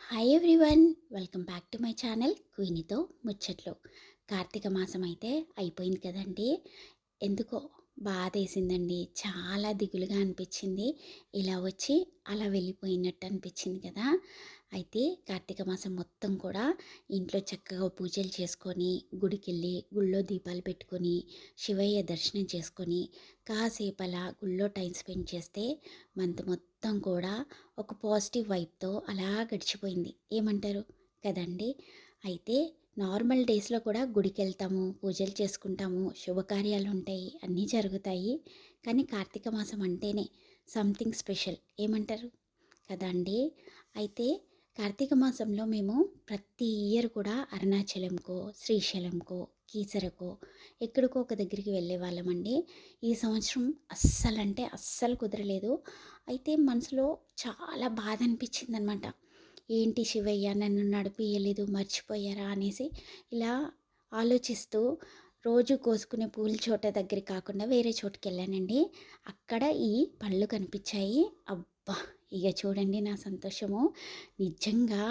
Hi everyone, welcome back to my channel క్వీనితో ముచ్చట్లు. కార్తీక మాసం అయితే అయిపోయింది కదండి. ఎందుకో బాధేసిందండి. చాలా దిగులుగా అనిపించింది. ఇలా వచ్చి అలా వెళ్ళిపోయినట్టు అనిపించింది కదా. అయితే కార్తీక మాసం మొత్తం కూడా ఇంట్లో చక్కగా పూజలు చేసుకొని, గుడికెళ్ళి గుళ్ళో దీపాలు పెట్టుకొని, శివయ్య దర్శనం చేసుకొని, కాసేపు అలా గుళ్ళో టైం స్పెండ్ చేస్తే మంత్ మొత్తం కూడా ఒక పాజిటివ్ వైబ్‌తో అలా గడిచిపోయింది. ఏమంటారు? కదండీ! అయితే నార్మల్ డేస్‌లో కూడా గుడికెళ్తాము, పూజలు చేసుకుంటాము, శుభకార్యాలుంటాయి, అన్నీ జరుగుతాయి. కానీ కార్తీక మాసం అంటేనే సంథింగ్ స్పెషల్. ఏమంటారు? కదండీ! అయితే కార్తీక మాసంలో మేము ప్రతి ఇయర్ కూడా అరుణాచలంకో, శ్రీశైలంకో, కీసరకో ఎక్కడికో ఒక దగ్గరికి వెళ్ళేవాళ్ళమండి. ఈ సంవత్సరం అస్సలంటే అస్సలు కుదరలేదు. అయితే మనసులో చాలా బాధ అనిపించిందనమాట. ఏంటి శివయ్య నన్ను నడిపియలేదు, మర్చిపోయారా అనేసి ఇలా ఆలోచిస్తూ రోజు కోసుకునే పూల చోట దగ్గరికి కాకుండా వేరే చోటుకెళ్ళానండి. అక్కడ ఈ పళ్ళు కనిపించాయి. అబ్బా! ఇక చూడండి నా సంతోషము. నిజంగా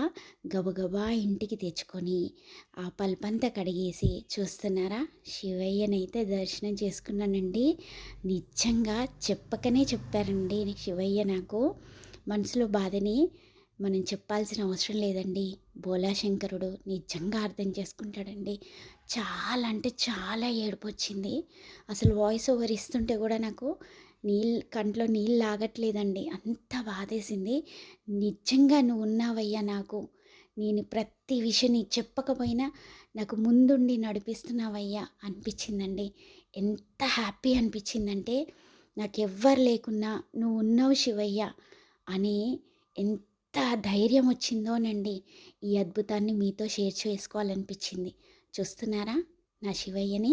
గబగబా ఇంటికి తెచ్చుకొని ఆ పల్పంతా కడిగేసి చూస్తున్నారా, శివయ్యనైతే దర్శనం చేసుకున్నానండి. నిజంగా చెప్పకనే చెప్పారండి శివయ్య నాకు. మనసులో బాధని మనం చెప్పాల్సిన అవసరం లేదండి. భోలాశంకరుడు నిజంగా అర్థం చేసుకుంటాడండి. చాలా అంటే చాలా ఏడుపొచ్చింది. అసలు వాయిస్ ఓవర్ ఇస్తుంటే కూడా నాకు కంట్లో నీళ్ళు ఆగట్లేదండి. అంత బాధేసింది. నిజంగా నువ్వు ఉన్నావయ్యా నాకు. నేను ప్రతి విషయం నీకు చెప్పకపోయినా నాకు ముందుండి నడిపిస్తున్నావయ్యా అనిపించిందండి. ఎంత హ్యాపీ అనిపించిందంటే నాకెవ్వరు లేకున్నా నువ్వు ఉన్నావు శివయ్య అని ఎంత ధైర్యం వచ్చిందోనండి. ఈ అద్భుతాన్ని మీతో షేర్ చేసుకోవాలనిపించింది. చూస్తున్నారా నా శివయ్యని?